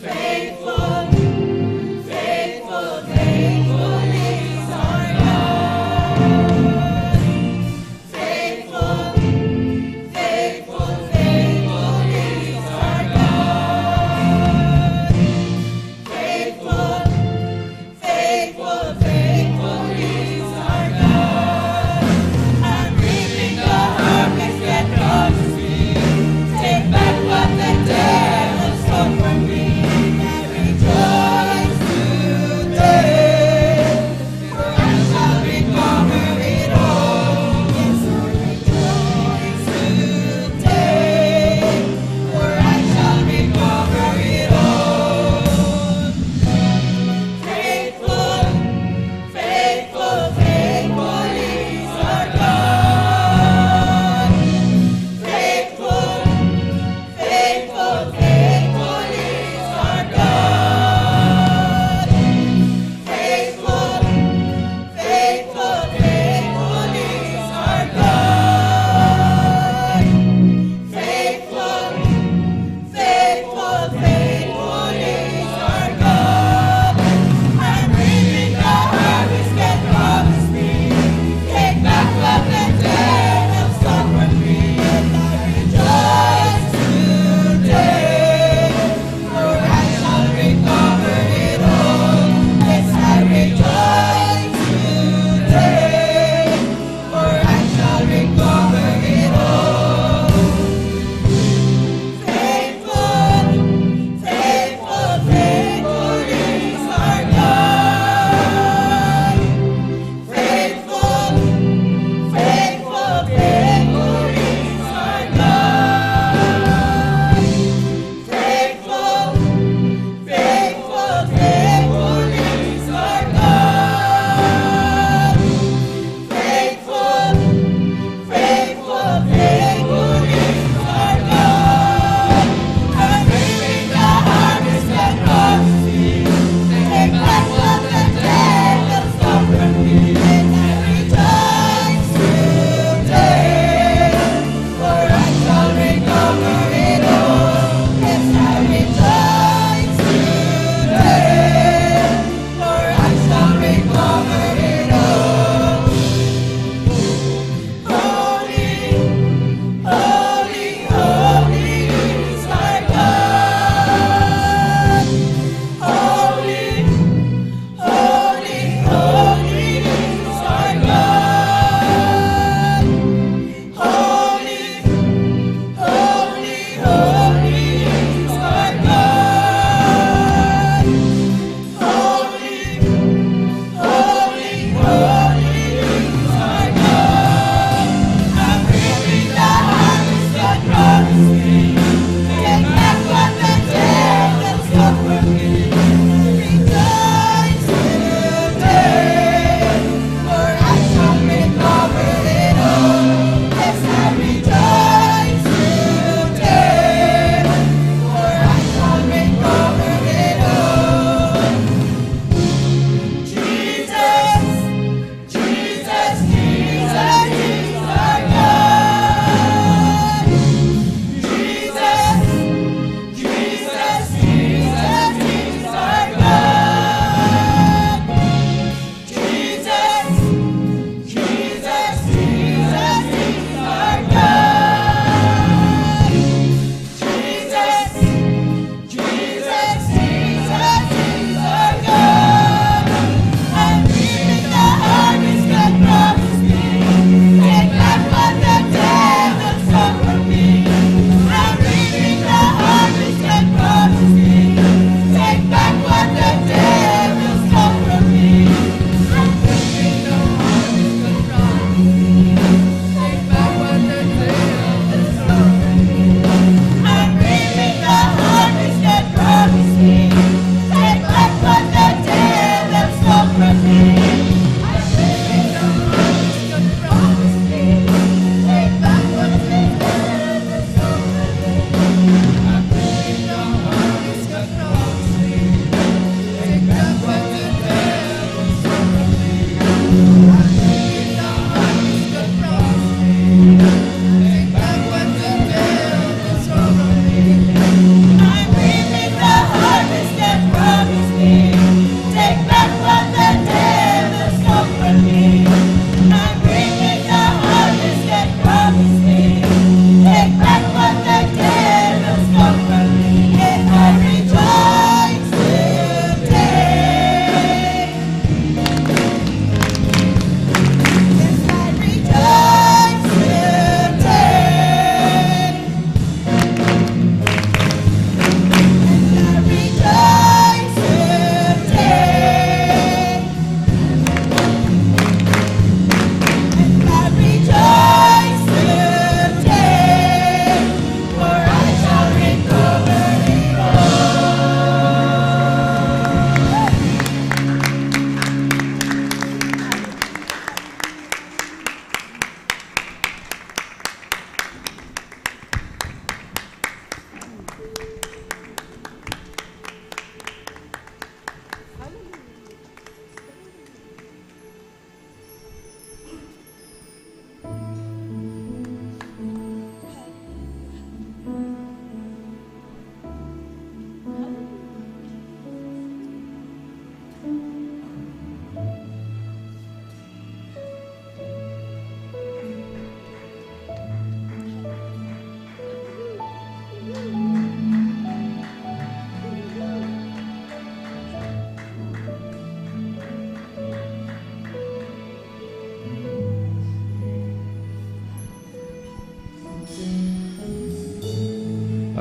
Faithful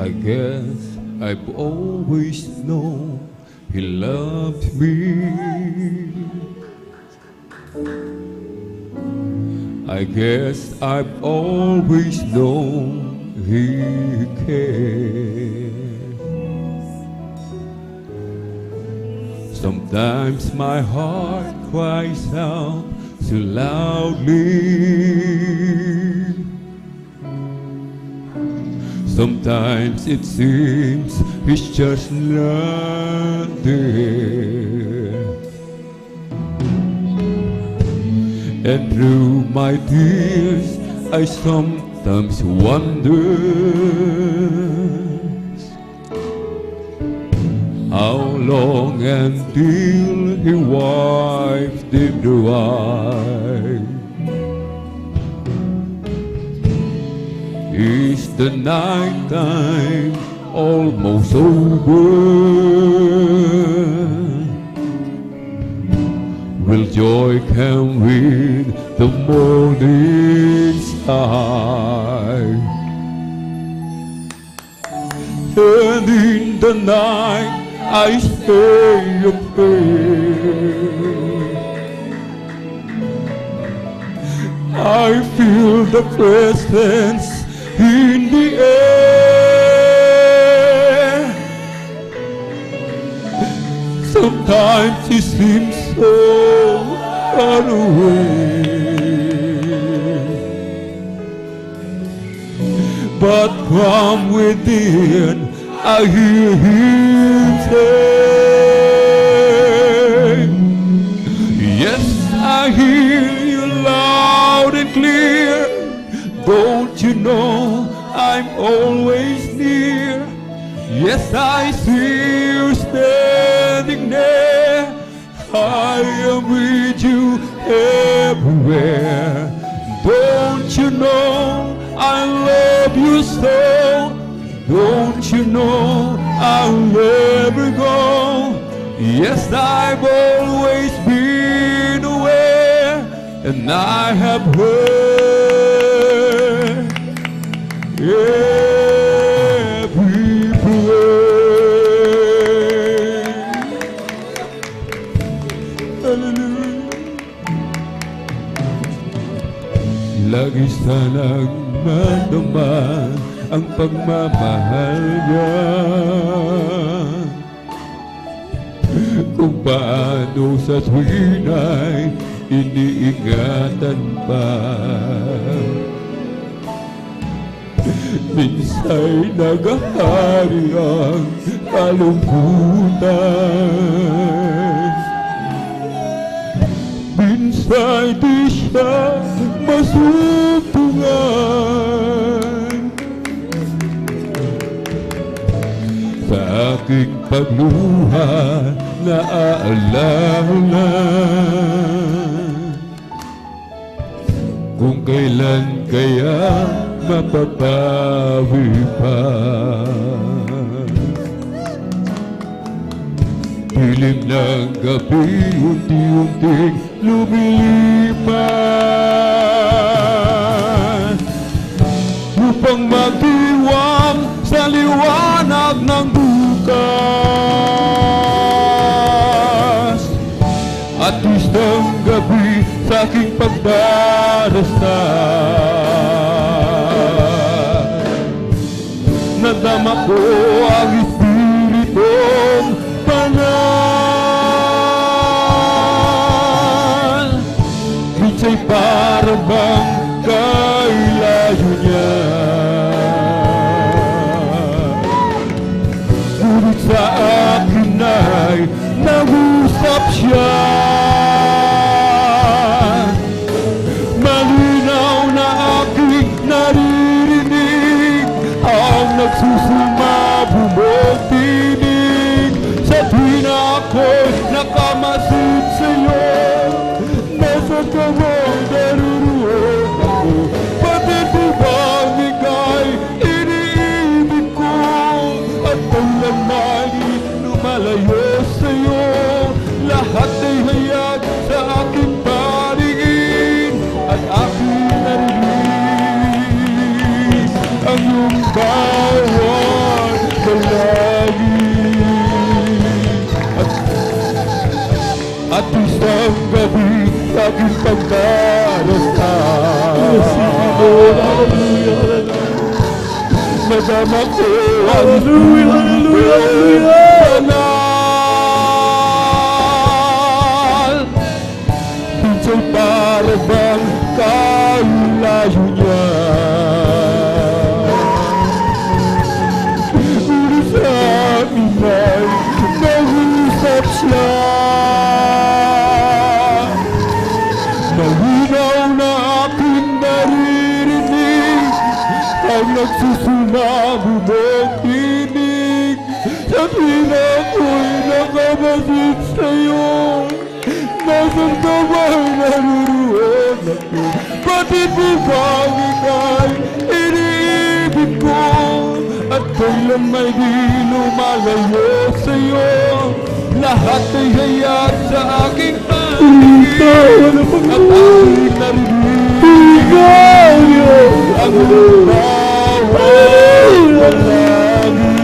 I guess I've always known He loved me. I guess I've always known He cared. Sometimes my heart cries out so loudly. Sometimes it seems He's just not there. And through my tears I sometimes wonder how long until He wipes them dry. Is the night time almost over? Will joy come with the morning sky? And in the night I stay afraid. I feel the presence in the air. Sometimes He seems so far away, but from within I hear Him say, yes, I hear you loud and clear. Don't you know I'm always near? Yes, I see you standing there. I am with you everywhere. Don't you know I love you so? Don't you know I'll never go? Yes, I've always been aware, and I have heard every prayer. Hallelujah. Lagi sanang madama ang pagmamahal niya, kung paano sa tuwina'y iniingatan pa. Minsa'y nagahari ang kalungkutan, minsa'y di siya masumpungan. Sa aking pagluha naaalala kung kailan kaya mapapawi pa. Dilim ng gabi unti-unting lumilipas upang magdiwang sa liwanag ng bukas. At isang gabi sa aking pagdarasal, nadama ko ang Espiritong Banal. Minsa'y para bang kailayo niya, ngunit sa akin ay nag-usap siya. Malinaw na aking naririnig ang nagsusumabog tinig. Sa tuwing ako'y nakamasid sa'yo, nasa kamang daruruan ako. Pati bang ika'y iniibig ko, at kailanman lumalayo sa'yo. Lahat ay hayag sa aking paningin, at aking narinig ang iyong bawat aking pagdarasal. Madama ko ang banal. Minsan para bang kaulayo niya. Ngunit sa akin ay nag-usap siya. Malinaw na aking naririnig ang nagsusumabog tinig. Sabihin ako'y nakamasid sa'yo. Nasaan ka ba naruruan ako? Bakit mo bang ika'y iniibig ko? At kailan may di lumalayo sa'yo? Lahat ay hayag sa aking paligid. At aking narinig ang bawat palagi.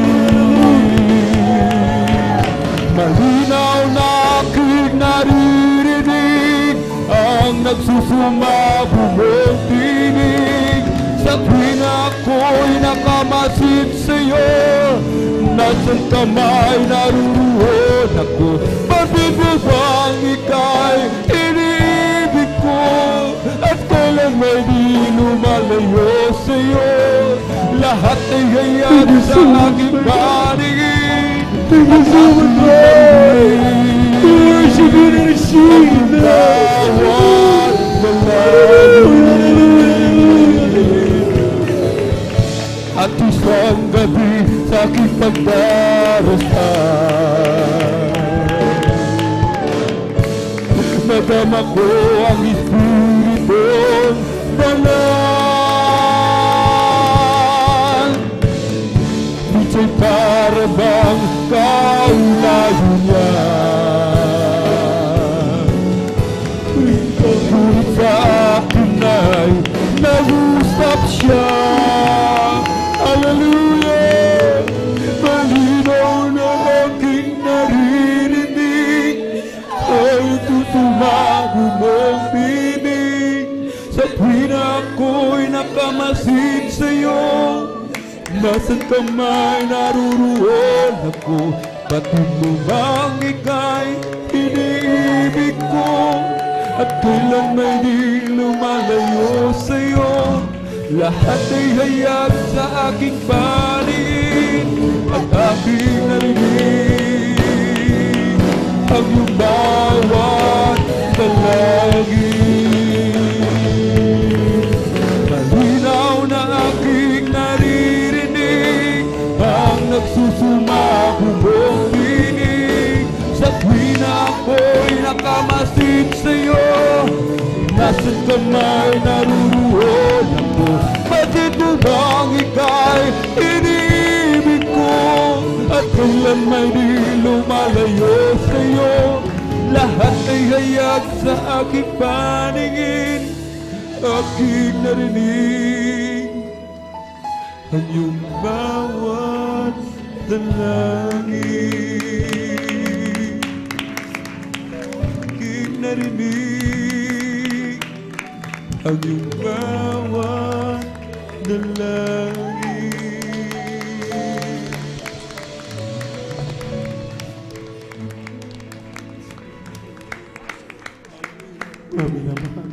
Malinaw na aking naririnig ang nagsusumabog tinig. Sa tuwing ako'y nakamasid sa'yo, nasaan ka may naruruan ako? Bakit mo bang ika'y iniibig ko? At kailan may di lumalayo sa'yo? Lahat ay hayag sa aking paningin. At aking narinig ang bawat palagi. At isang gabi sa aking pagdarasal, nadama ko ang Espiritong Banal. Minsan para bang kaulayo niya. Ngunit sa akin ay nag-usap siya. Hallelujah! Malinaw na aking naririnig ay tusumabog tinig. Sa tuwing ako'y nakamasid sa'yo, nasaan ka may naruruan ako? Bakit mo bang ika'y iniibig ko? At kailan may di lumalayo sa'yo? Lahat ay hayag sa aking paningin. At aking narinig ang iyong bawat palagi. Malinaw na aking naririnig ang nagsusumabog tinig. Sa tuwing ako'y nakamasid sa'yo, nasaan ka may naruruan ako? Bakit mo bang ika'y iniibig ko? At kailan may di lumalayo sa'yo? Lahat ay hayag sa aking paningin. Aking narinig ang iyong bawat dalangin. Aking narinig ang iyong bawat dalangin. Grabe naman.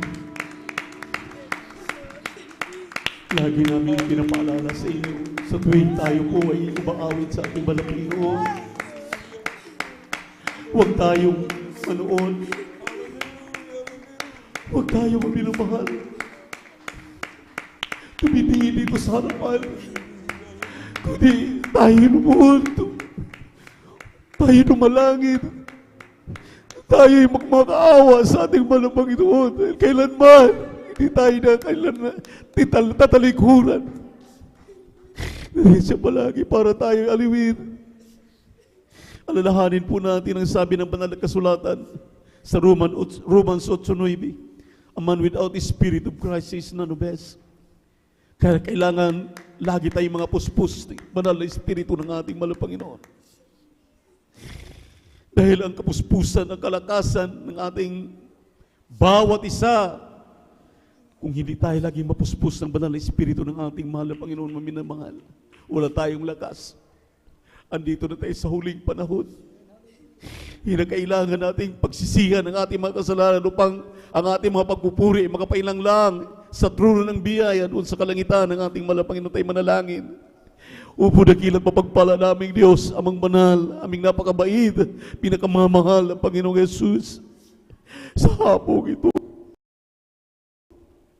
Lagi namin pinapaalala sa inyo sa tuwing tayo po ay umaawit sa ating Panginoon. Huwag tayong manoon. Huwag tayong maminamahal. Tumitingin dito sa harapan. Kundi tayo lumuhod. Tayo lumalangit. Tayo'y magmakaawa sa ating Panginoon. Kailanman, hindi tayo na kailanman tatalikuran. Dahil siya palagi para tayo aliwin. Alalahanin po natin ang sabi ng banal na kasulatan sa Romans 8:9. A man without the Spirit of Christ is none of us. Kaya kailangan lagi tayong mga puspos, banal na Espiritu ng ating mahal na Panginoon. Dahil ang kapuspusan, ang kalakasan ng ating Bawat isa, kung hindi tayo laging mapuspos ng banal na Espiritu ng ating mahal na Panginoon maminamahal, wala tayong lakas. Andito na tayo sa huling panahon. Kailangan nating pagsisihan ang ating mga kasalanan upang ang ating mga pagpupuri ay makapailang lang sa trono ng biyaya doon sa kalangitan ng ating mahal na Panginoon tayo manalangin. Upo dakilang mapagpala naming Diyos, amang banal, aming napakabait, pinakamamahal ng Panginoong Yesus. Sa hapong ito,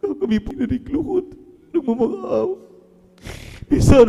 kami pinaniklukot ng mamangaaw. Isa na